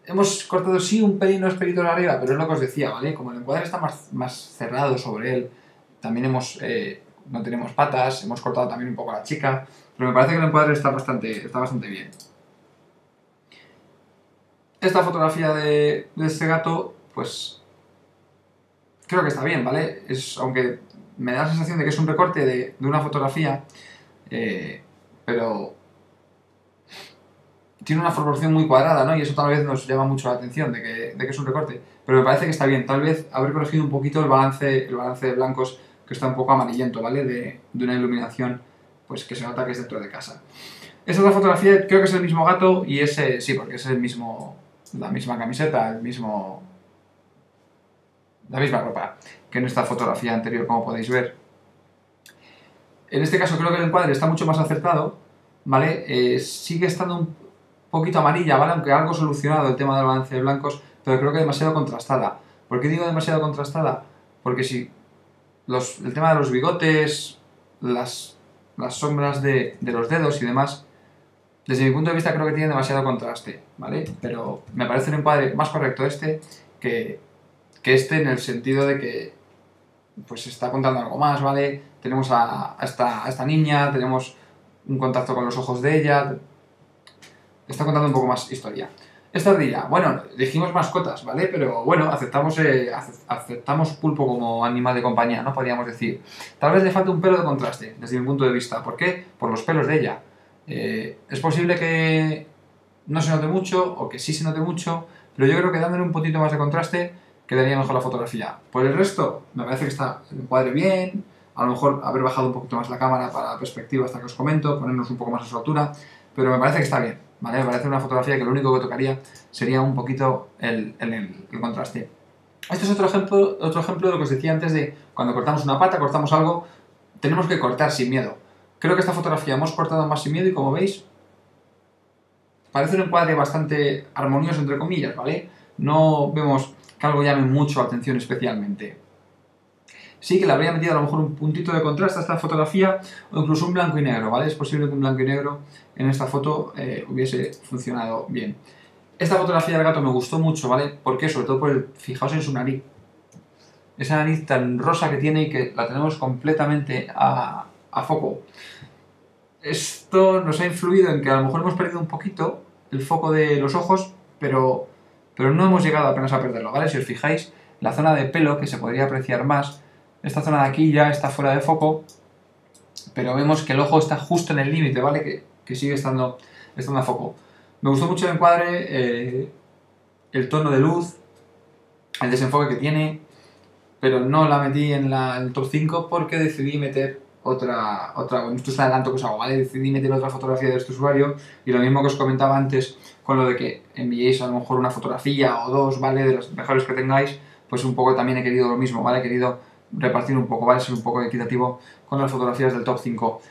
hemos cortado sí un pelín los pelitos arriba, pero es lo que os decía, ¿vale? Como el encuadre está más cerrado sobre él, también no tenemos patas, hemos cortado también un poco a la chica, pero me parece que el encuadre está bastante bien. Esta fotografía de este gato, pues creo que está bien, ¿vale? Aunque me da la sensación de que es un recorte de una fotografía, pero tiene una proporción muy cuadrada, ¿no? Y eso tal vez nos llama mucho la atención de que es un recorte. Pero me parece que está bien. Tal vez haber corregido un poquito el balance de blancos, que está un poco amarillento, ¿vale? De una iluminación, pues que se nota que es dentro de casa. Esta otra fotografía creo que es el mismo gato y ese sí, porque es la misma camiseta, la misma ropa que en esta fotografía anterior, como podéis ver. En este caso creo que el encuadre está mucho más acertado, ¿vale? Sigue estando un poquito amarilla, ¿vale? Aunque algo solucionado el tema del balance de blancos, pero creo que demasiado contrastada. ¿Por qué digo demasiado contrastada? Porque si el tema de los bigotes, las sombras de los dedos y demás, desde mi punto de vista creo que tiene demasiado contraste, ¿vale? Pero me parece un encuadre más correcto que este, en el sentido de que pues está contando algo más, ¿vale? Tenemos a esta niña, tenemos un contacto con los ojos de ella, está contando un poco más historia. Esta ardilla, bueno, dijimos mascotas, ¿vale? Pero bueno, aceptamos pulpo como animal de compañía, ¿no? Podríamos decir. Tal vez le falta un pelo de contraste, desde mi punto de vista. ¿Por qué? Por los pelos de ella. Es posible que no se note mucho, o que sí se note mucho, pero yo creo que dándole un poquito más de contraste quedaría mejor la fotografía. Por el resto, me parece que está el encuadre bien, a lo mejor haber bajado un poquito más la cámara para la perspectiva hasta que os comento, ponernos un poco más a su altura, pero me parece que está bien, ¿vale? Me parece una fotografía que lo único que tocaría sería un poquito el contraste. Este es otro ejemplo de lo que os decía antes de cuando cortamos una pata, cortamos algo, tenemos que cortar sin miedo. Creo que esta fotografía hemos cortado más sin miedo y como veis, parece un encuadre bastante armonioso, entre comillas, ¿vale? No vemos que algo llame mucho la atención especialmente. Sí que le habría metido a lo mejor un puntito de contraste a esta fotografía o incluso un blanco y negro, ¿vale? Es posible que un blanco y negro en esta foto hubiese funcionado bien. Esta fotografía del gato me gustó mucho, ¿vale? ¿Por qué? Sobre todo fijaos en su nariz. Esa nariz tan rosa que tiene y que la tenemos completamente a foco. Esto nos ha influido en que a lo mejor hemos perdido un poquito el foco de los ojos, pero no hemos llegado apenas a perderlo, ¿vale? Si os fijáis, la zona de pelo, que se podría apreciar más, esta zona de aquí ya está fuera de foco, pero vemos que el ojo está justo en el límite, ¿vale? Que sigue estando a foco. Me gustó mucho el encuadre, el tono de luz, el desenfoque que tiene, pero no la metí en el top 5 porque decidí meter bueno, esto es un adelanto que os hago, ¿vale? Decidí meter otra fotografía de este usuario y lo mismo que os comentaba antes con lo de que enviéis a lo mejor una fotografía o dos, ¿vale? De las mejores que tengáis, pues un poco también he querido lo mismo, ¿vale? He querido repartir un poco, ¿vale? Ser un poco equitativo con las fotografías del top 5.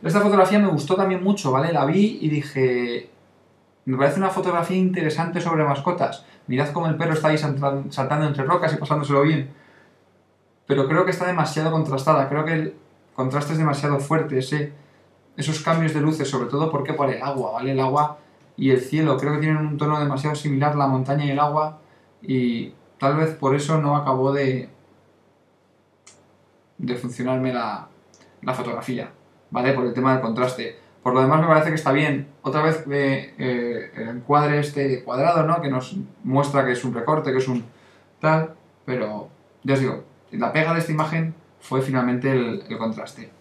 Esta fotografía me gustó también mucho, ¿vale? La vi y dije, me parece una fotografía interesante sobre mascotas. Mirad cómo el perro está ahí saltando entre rocas y pasándoselo bien. Pero creo que está demasiado contrastada, creo que el contraste es demasiado fuerte, esos cambios de luces, sobre todo porque por el agua, ¿vale? El agua y el cielo, creo que tienen un tono demasiado similar, la montaña y el agua, y tal vez por eso no acabó de funcionarme la fotografía, ¿vale? Por el tema del contraste. Por lo demás me parece que está bien. Otra vez el encuadre este cuadrado, ¿no? Que nos muestra que es un recorte, que es un tal, pero ya os digo, la pega de esta imagen fue finalmente el contraste.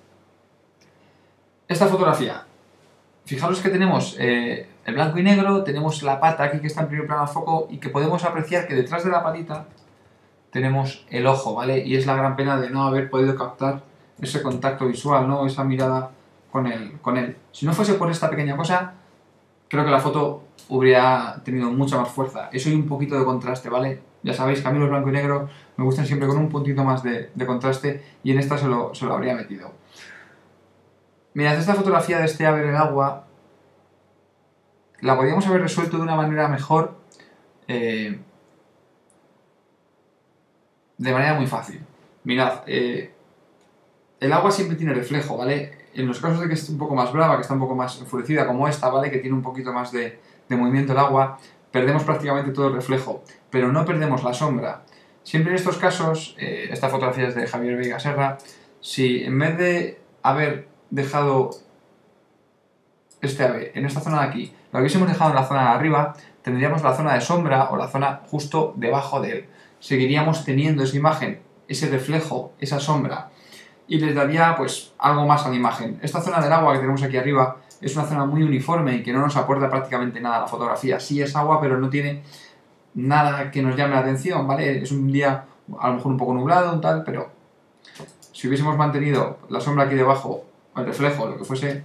Esta fotografía, fijaros que tenemos el blanco y negro, tenemos la pata aquí que está en primer plano a foco y que podemos apreciar que detrás de la patita tenemos el ojo, ¿vale? Y es la gran pena de no haber podido captar ese contacto visual, ¿no? Esa mirada con él. Si no fuese por esta pequeña cosa, creo que la foto hubiera tenido mucha más fuerza. Eso y un poquito de contraste, ¿vale? Ya sabéis que a mí los blanco y negro me gustan siempre con un puntito más de contraste y en esta se lo habría metido. Mirad, esta fotografía de este ave en el agua la podríamos haber resuelto de una manera mejor, de manera muy fácil. Mirad, el agua siempre tiene reflejo, ¿vale? En los casos de que esté un poco más brava, que está un poco más enfurecida como esta, ¿vale? Que tiene un poquito más de movimiento el agua, perdemos prácticamente todo el reflejo, pero no perdemos la sombra. Siempre en estos casos, esta fotografía es de Javier Veiga Serra, si en vez de haber dejado este ave en esta zona de aquí, lo hubiésemos dejado en la zona de arriba, tendríamos la zona de sombra o la zona justo debajo de él. Seguiríamos teniendo esa imagen, ese reflejo, esa sombra, y les daría pues algo más a la imagen. Esta zona del agua que tenemos aquí arriba es una zona muy uniforme y que no nos aporta prácticamente nada a la fotografía. Sí es agua, pero no tiene nada que nos llame la atención, ¿vale? Es un día a lo mejor un poco nublado, un tal, pero si hubiésemos mantenido la sombra aquí debajo, el reflejo, lo que fuese,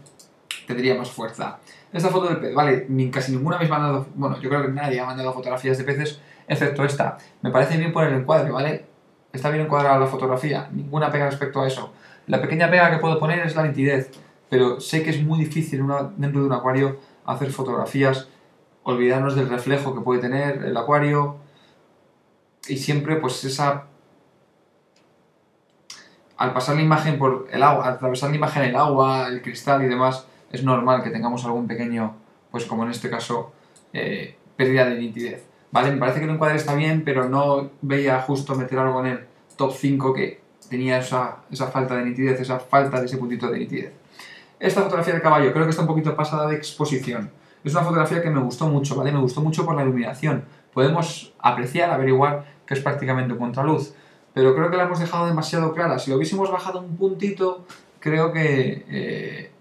tendría más fuerza. Esta foto del pez, ¿vale? Casi ninguna habéis mandado, bueno, yo creo que nadie ha mandado fotografías de peces, excepto esta. Me parece bien por el encuadre, ¿vale? Está bien encuadrada la fotografía, ninguna pega respecto a eso. La pequeña pega que puedo poner es la nitidez, pero sé que es muy difícil dentro de un acuario hacer fotografías, olvidarnos del reflejo que puede tener el acuario y siempre pues esa... Al pasar la imagen por el agua, al atravesar la imagen el agua, el cristal y demás, es normal que tengamos algún pequeño, pues como en este caso, pérdida de nitidez. Vale, me parece que el encuadre está bien, pero no veía justo meter algo en el top 5 que tenía esa falta de nitidez, esa falta de ese puntito de nitidez. Esta fotografía del caballo creo que está un poquito pasada de exposición. Es una fotografía que me gustó mucho, ¿vale? Me gustó mucho por la iluminación. Podemos apreciar, averiguar que es prácticamente un contraluz, pero creo que la hemos dejado demasiado clara. Si lo hubiésemos bajado un puntito, creo que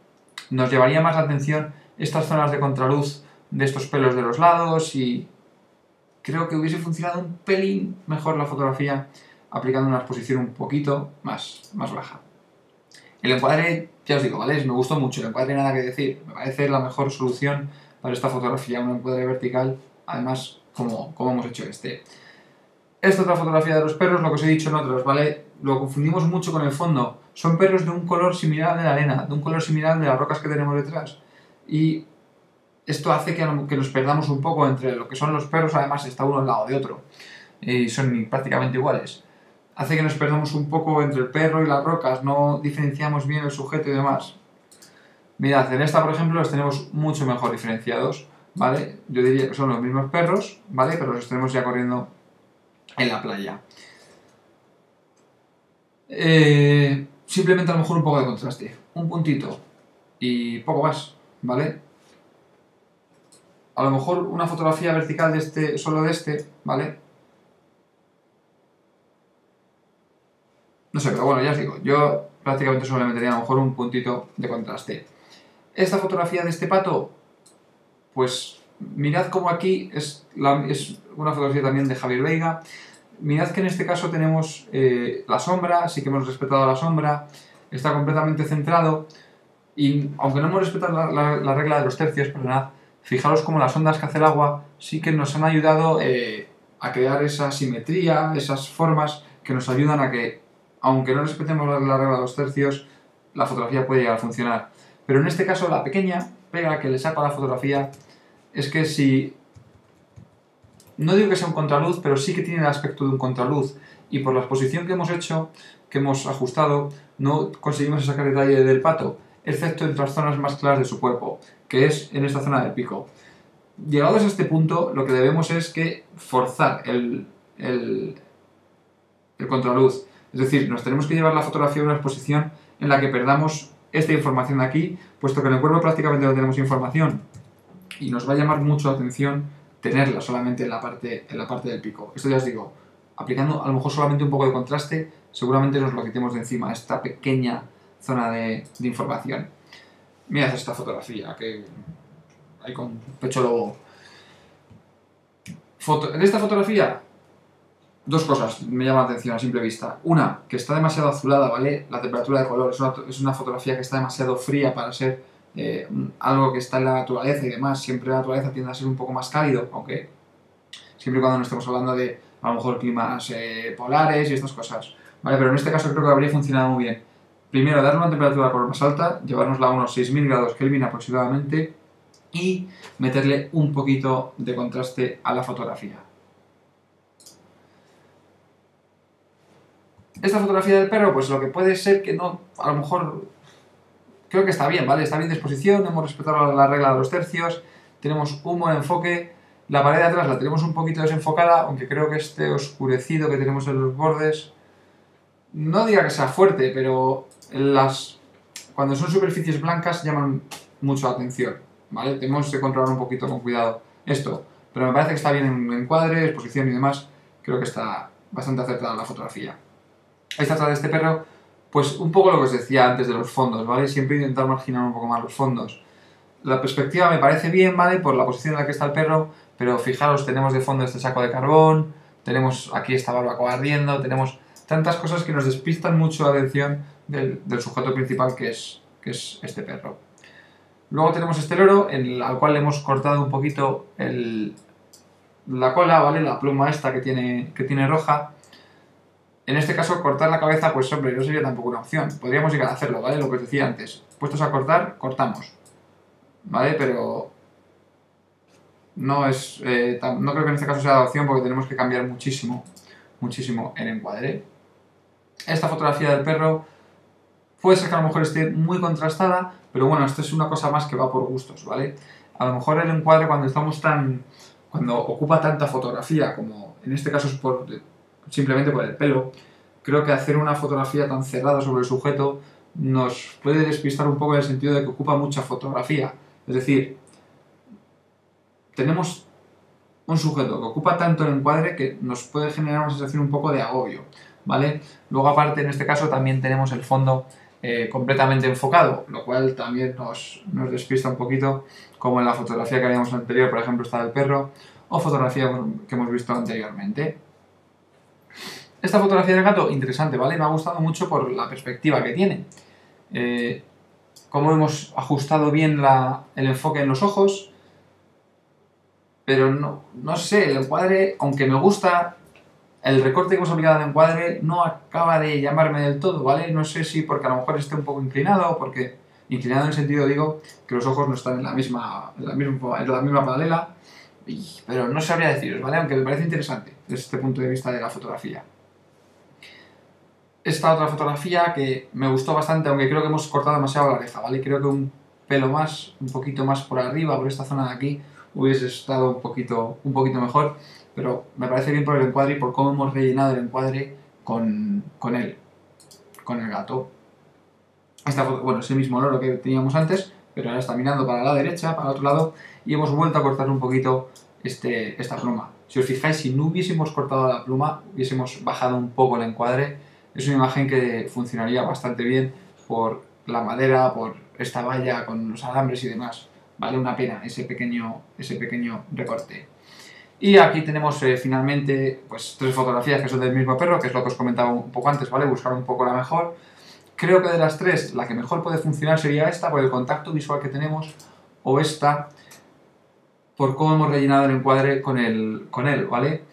nos llevaría más la atención estas zonas de contraluz de estos pelos de los lados y creo que hubiese funcionado un pelín mejor la fotografía aplicando una exposición un poquito más baja. El encuadre, ya os digo, ¿vale? Me gustó mucho, el encuadre nada que decir. Me parece la mejor solución para esta fotografía, un encuadre vertical, además como hemos hecho este. Esta otra fotografía de los perros, lo que os he dicho en otros, ¿vale? Lo confundimos mucho con el fondo. Son perros de un color similar al de la arena, de un color similar al de las rocas que tenemos detrás. Y esto hace que nos perdamos un poco entre lo que son los perros, además está uno al lado de otro. Y son prácticamente iguales. Hace que nos perdamos un poco entre el perro y las rocas, no diferenciamos bien el sujeto y demás. Mirad, en esta por ejemplo los tenemos mucho mejor diferenciados, ¿vale? Yo diría que son los mismos perros, ¿vale? Pero los tenemos ya corriendo en la playa. Simplemente a lo mejor un poco de contraste, un puntito y poco más, ¿vale? A lo mejor una fotografía vertical de este, solo de este, ¿vale? No sé, pero bueno, ya os digo, yo prácticamente solo le metería a lo mejor un puntito de contraste. Esta fotografía de este pato, pues mirad como aquí es una fotografía también de Javier Veiga. Mirad que en este caso tenemos la sombra, sí que hemos respetado la sombra, está completamente centrado y aunque no hemos respetado la regla de los tercios, perdonad, fijaros como las ondas que hace el agua sí que nos han ayudado a crear esa simetría, esas formas que nos ayudan a que, aunque no respetemos la regla de los tercios, la fotografía puede llegar a funcionar. Pero en este caso la pequeña pega que le saco a la fotografía es que si... No digo que sea un contraluz, pero sí que tiene el aspecto de un contraluz. Y por la exposición que hemos hecho, que hemos ajustado, no conseguimos sacar detalle del pato, excepto en las zonas más claras de su cuerpo, que es en esta zona del pico. Llegados a este punto, lo que debemos es que forzar el contraluz. Es decir, nos tenemos que llevar la fotografía a una exposición en la que perdamos esta información de aquí, puesto que en el cuerpo prácticamente no tenemos información. Y nos va a llamar mucho la atención tenerla solamente en la parte del pico. Esto ya os digo, aplicando a lo mejor solamente un poco de contraste, seguramente nos lo quitemos de encima, esta pequeña zona de información. Mirad esta fotografía, que hay con pecho lobo. En esta fotografía, dos cosas me llaman la atención a simple vista. Una, que está demasiado azulada, ¿vale? La temperatura de color es una fotografía que está demasiado fría para ser algo que está en la naturaleza y demás. Siempre la naturaleza tiende a ser un poco más cálido, aunque siempre y cuando no estemos hablando de a lo mejor climas polares y estas cosas, ¿vale? Pero en este caso creo que habría funcionado muy bien. Primero, darle una temperatura de color más alta, llevárnosla a unos 6000 grados Kelvin aproximadamente y meterle un poquito de contraste a la fotografía. Esta fotografía del perro, pues lo que puede ser que no, a lo mejor creo que está bien, ¿vale? Está bien de exposición, hemos respetado la regla de los tercios, tenemos un buen enfoque, La pared de atrás la tenemos un poquito desenfocada, aunque creo que este oscurecido que tenemos en los bordes, no diga que sea fuerte, pero cuando son superficies blancas llaman mucho la atención, ¿vale? Tenemos que controlar un poquito con cuidado esto, pero me parece que está bien en encuadre, exposición y demás, creo que está bastante acertada la fotografía. Esta atrás de este perro, pues un poco lo que os decía antes de los fondos, ¿vale? Siempre intentar marginar un poco más los fondos. La perspectiva me parece bien, ¿vale? Por la posición en la que está el perro, pero fijaros, tenemos de fondo este saco de carbón, tenemos aquí esta barbacoa ardiendo, tenemos tantas cosas que nos despistan mucho la atención del sujeto principal que es este perro. Luego tenemos este loro, al cual le hemos cortado un poquito la cola, ¿vale? La pluma esta que tiene roja. En este caso, cortar la cabeza, pues hombre, no sería tampoco una opción. Podríamos llegar a hacerlo, ¿vale? Lo que os decía antes. Puestos a cortar, cortamos. ¿Vale? Pero no es... no creo que en este caso sea la opción porque tenemos que cambiar muchísimo el encuadre. Esta fotografía del perro puede ser que a lo mejor esté muy contrastada, pero bueno, esto es una cosa más que va por gustos, ¿vale? A lo mejor el encuadre cuando ocupa tanta fotografía, como en este caso es simplemente por el pelo, creo que hacer una fotografía tan cerrada sobre el sujeto nos puede despistar un poco en el sentido de que ocupa mucha fotografía. Es decir, tenemos un sujeto que ocupa tanto el encuadre que nos puede generar una sensación un poco de agobio, ¿vale? Luego aparte, en este caso, también tenemos el fondo completamente enfocado, lo cual también nos despista un poquito, como en la fotografía que habíamos anterior, por ejemplo, está del perro, o fotografía que hemos visto anteriormente. Esta fotografía del gato, interesante, ¿vale? Me ha gustado mucho por la perspectiva que tiene. Cómo hemos ajustado bien el enfoque en los ojos, pero no sé, el encuadre, aunque me gusta, el recorte que hemos aplicado al encuadre no acaba de llamarme del todo, ¿vale? No sé si porque a lo mejor esté un poco inclinado, o porque, inclinado en el sentido, digo, que los ojos no están en la misma paralela, pero no sabría deciros, ¿vale? Aunque me parece interesante desde este punto de vista de la fotografía. Esta otra fotografía que me gustó bastante, aunque creo que hemos cortado demasiado la oreja, ¿vale? Creo que un pelo más, un poquito más por arriba, por esta zona de aquí, hubiese estado un poquito mejor, pero me parece bien por el encuadre y por cómo hemos rellenado el encuadre con el gato. Esta foto, bueno, es el mismo loro que teníamos antes, pero ahora está mirando para la derecha, para el otro lado, y hemos vuelto a cortar un poquito esta pluma. Si os fijáis, si no hubiésemos cortado la pluma, hubiésemos bajado un poco el encuadre. Es una imagen que funcionaría bastante bien por la madera, por esta valla con los alambres y demás. Vale una pena ese pequeño recorte. Y aquí tenemos finalmente pues 3 fotografías que son del mismo perro, que es lo que os comentaba un poco antes, ¿vale? Buscar un poco la mejor. Creo que de las 3, la que mejor puede funcionar sería esta, por el contacto visual que tenemos, o esta, por cómo hemos rellenado el encuadre con él, ¿vale?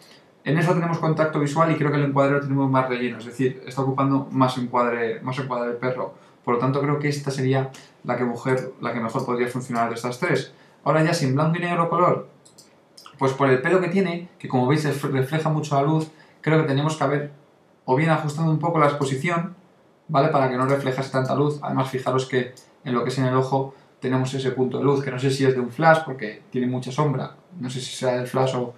En eso tenemos contacto visual y creo que el encuadre lo tenemos más relleno, es decir, está ocupando más encuadre el perro. Por lo tanto, creo que esta sería la que mejor podría funcionar de estas 3. Ahora ya sin blanco y negro color, pues por el pelo que tiene, que como veis refleja mucho la luz, creo que tenemos que haber o bien ajustado un poco la exposición, ¿vale? Para que no reflejase tanta luz. Además, fijaros que en lo que es en el ojo tenemos ese punto de luz, que no sé si es de un flash porque tiene mucha sombra, no sé si será del flash o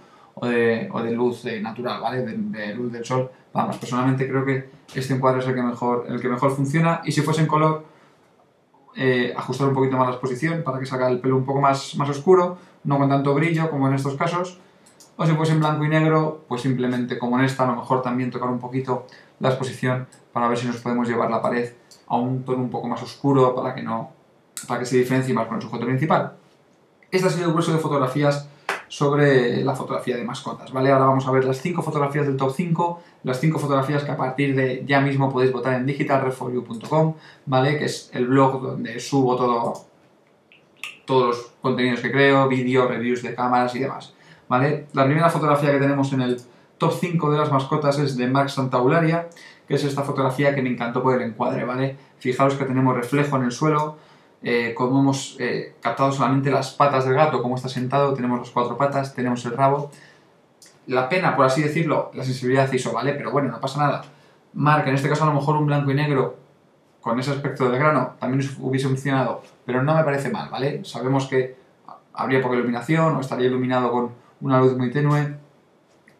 de luz natural, ¿vale? De luz del sol. Vamos, personalmente creo que este encuadre es el que mejor funciona, y si fuese en color, ajustar un poquito más la exposición para que salga el pelo un poco más oscuro, no con tanto brillo como en estos casos. O si fuese en blanco y negro, pues simplemente como en esta, a lo mejor también tocar un poquito la exposición para ver si nos podemos llevar la pared a un tono un poco más oscuro para que se diferencie más con el sujeto principal. Este ha sido el grueso de fotografías sobre la fotografía de mascotas, ¿vale? Ahora vamos a ver las 5 fotografías del top 5, las 5 fotografías que a partir de ya mismo podéis votar en digitalrefforyou.com, ¿vale? Que es el blog donde subo todos los contenidos que creo, vídeos, reviews de cámaras y demás, ¿vale? La primera fotografía que tenemos en el top 5 de las mascotas es de Marc Santaularia, que es esta fotografía que me encantó por el encuadre, ¿vale? Fijaros que tenemos reflejo en el suelo, como hemos captado solamente las patas del gato, como está sentado, tenemos las 4 patas, tenemos el rabo. La pena, por así decirlo, la sensibilidad ISO, ¿vale? Pero bueno, no pasa nada. Marc, en este caso a lo mejor un blanco y negro con ese aspecto del grano también hubiese funcionado, pero no me parece mal, ¿vale? Sabemos que habría poca iluminación o estaría iluminado con una luz muy tenue.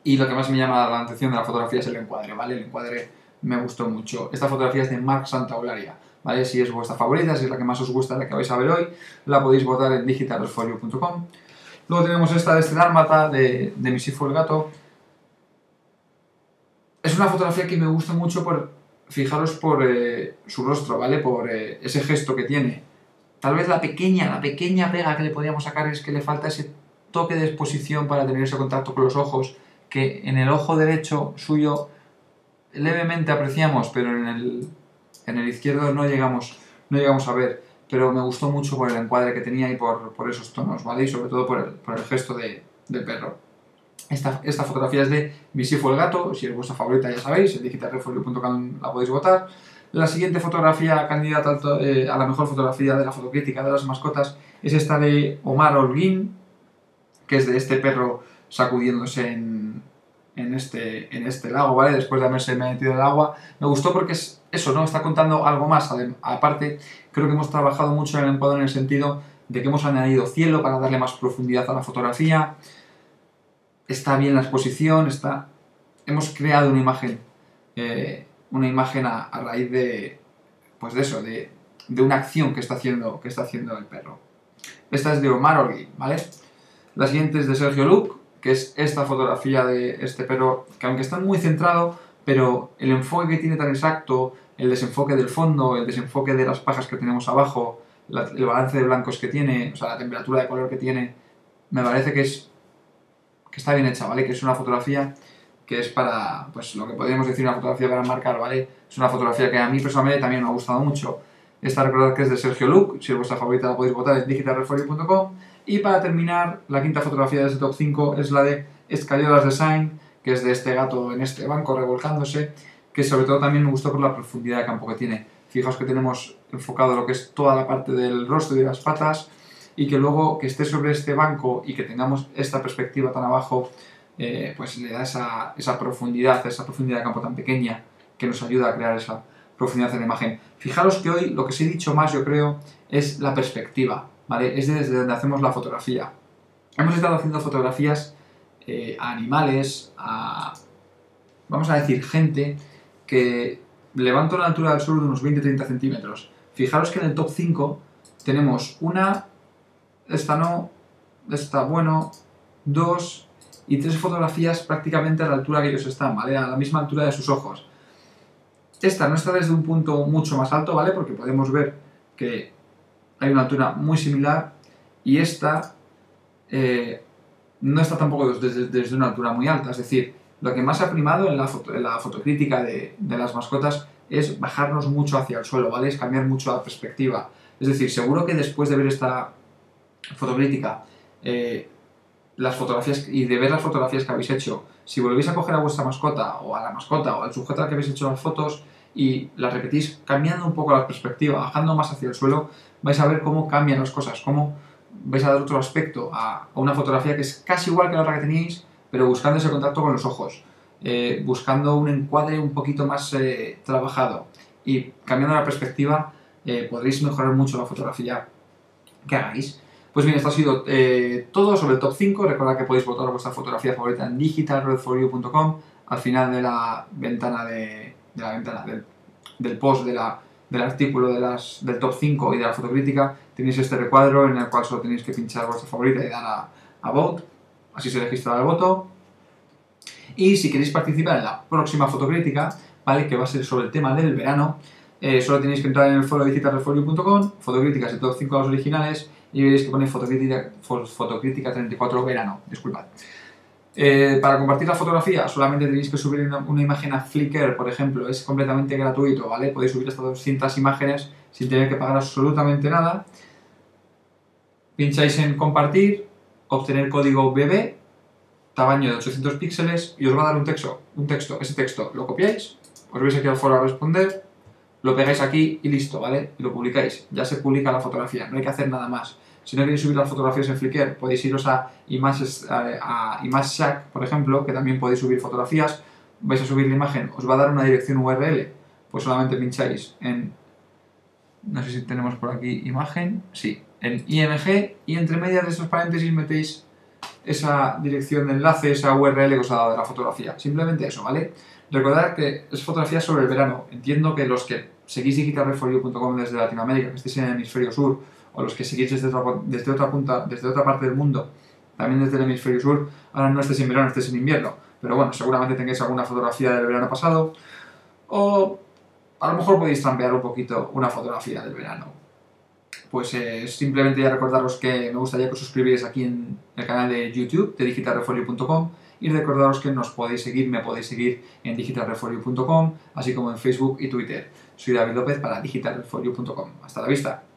Y lo que más me llama la atención de la fotografía es el encuadre, ¿vale? El encuadre me gustó mucho. Esta fotografía es de Marc Santaolaria, ¿vale? Si es vuestra favorita, si es la que más os gusta, la que vais a ver hoy, la podéis votar en digitalrefolio.com. Luego tenemos esta de este dálmata, de Mi Sifo el gato. Es una fotografía que me gusta mucho fijaros por su rostro, ¿vale? Por ese gesto que tiene. Tal vez la pequeña pega que le podríamos sacar es que le falta ese toque de exposición para tener ese contacto con los ojos, que en el ojo derecho suyo levemente apreciamos, pero en el izquierdo no llegamos a ver. Pero me gustó mucho por el encuadre que tenía y por esos tonos, ¿vale? Y sobre todo por el gesto del perro. Esta fotografía es de Mi Sifo el gato, si es vuestra favorita ya sabéis, en digitalrefolio.com la podéis votar. La siguiente fotografía candidata a la mejor fotografía de la fotocrítica de las mascotas es esta de Omar Holguín, que es de este perro sacudiéndose en este lago, ¿vale? Después de haberse metido en el agua. Me gustó porque es eso, ¿no? Está contando algo más. Aparte, creo que hemos trabajado mucho en el encuadre en el sentido de que hemos añadido cielo para darle más profundidad a la fotografía. Está bien la exposición, hemos creado una imagen a raíz de, pues de eso, de una acción que está haciendo el perro. Esta es de Omar Holguín, ¿vale? La siguiente es de Sergio Luc, que es esta fotografía de este perro, que aunque está muy centrado, pero el enfoque que tiene tan exacto, el desenfoque del fondo, el desenfoque de las pajas que tenemos abajo, el balance de blancos que tiene, o sea, la temperatura de color que tiene, me parece que está bien hecha, ¿vale? Que es una fotografía que es para, pues lo que podríamos decir una fotografía para enmarcar, ¿vale? Es una fotografía que a mí personalmente también me ha gustado mucho. Esta recordad que es de Sergio Luc, si es vuestra favorita la podéis votar en digitalrefolio.com. Y para terminar, la quinta fotografía de este top 5 es la de Escayolas Design, que es de este gato en este banco revolcándose, que sobre todo también me gustó por la profundidad de campo que tiene. Fijaos que tenemos enfocado lo que es toda la parte del rostro y de las patas, y que luego que esté sobre este banco y que tengamos esta perspectiva tan abajo, pues le da esa profundidad de campo tan pequeña que nos ayuda a crear esa profundidad en la imagen. Fijaros que hoy lo que os he dicho más, yo creo, es la perspectiva, ¿vale? Es desde donde hacemos la fotografía. Hemos estado haciendo fotografías a animales, vamos a decir, gente que levanta una altura del suelo de unos 20-30 centímetros. Fijaros que en el top 5 tenemos esta bueno, 2 y 3 fotografías prácticamente a la altura que ellos están, ¿vale? A la misma altura de sus ojos. Esta no está desde un punto mucho más alto, ¿vale? Porque podemos ver que hay una altura muy similar y esta no está tampoco desde una altura muy alta. Es decir, lo que más ha primado en la fotocrítica de las mascotas es bajarnos mucho hacia el suelo, ¿vale? Es cambiar mucho la perspectiva. Es decir, seguro que después de ver esta fotocrítica, las fotografías y de ver las fotografías que habéis hecho, si volvéis a coger a vuestra mascota o a la mascota o al sujeto al que habéis hecho las fotos y las repetís cambiando un poco la perspectiva, bajando más hacia el suelo, vais a ver cómo cambian las cosas, cómo vais a dar otro aspecto a una fotografía que es casi igual que la otra que teníais, pero buscando ese contacto con los ojos, buscando un encuadre un poquito más trabajado y cambiando la perspectiva, podréis mejorar mucho la fotografía que hagáis. Pues bien, esto ha sido todo sobre el top 5. Recordad que podéis votar vuestra fotografía favorita en digitalrefolio.com al final de la ventana del post del artículo del top 5 y de la fotocrítica. Tenéis este recuadro en el cual solo tenéis que pinchar vuestra favorita y dar a vote. Así se registra el voto. Y si queréis participar en la próxima fotocrítica, ¿vale? Que va a ser sobre el tema del verano, solo tenéis que entrar en el foro digitalrefolio.com, fotocríticas y top 5 a los originales, y veréis que pone fotocrítica 34 verano, disculpad. Para compartir la fotografía solamente tenéis que subir una imagen a Flickr, por ejemplo, es completamente gratuito, ¿vale? Podéis subir hasta 200 imágenes sin tener que pagar absolutamente nada. Pincháis en compartir, obtener código BB, tamaño de 800 píxeles y os va a dar un texto. Ese texto lo copiáis, os vais aquí al foro a responder, lo pegáis aquí y listo, ¿vale? Y lo publicáis. Ya se publica la fotografía, no hay que hacer nada más. Si no queréis subir las fotografías en Flickr, podéis iros a ImageShack, por ejemplo, que también podéis subir fotografías. Vais a subir la imagen, os va a dar una dirección URL, pues solamente pincháis en, no sé si tenemos por aquí imagen, sí, en IMG, y entre medias de estos paréntesis metéis esa dirección de enlace, esa URL que os ha dado de la fotografía. Simplemente eso, ¿vale? Recordad que es fotografía sobre el verano. Entiendo que los que seguís digitalreforyou.com desde Latinoamérica, que estéis en el hemisferio sur, o los que seguís desde otra parte del mundo, también desde el hemisferio sur, ahora no estéis en verano, estéis en invierno. Pero bueno, seguramente tengáis alguna fotografía del verano pasado, o a lo mejor podéis trampear un poquito una fotografía del verano. Pues simplemente ya recordaros que me gustaría que os suscribierais aquí en el canal de YouTube de digitalreforyou.com y recordaros que me podéis seguir en digitalreforyou.com, así como en Facebook y Twitter. Soy David López para digitalreforyou.com. Hasta la vista.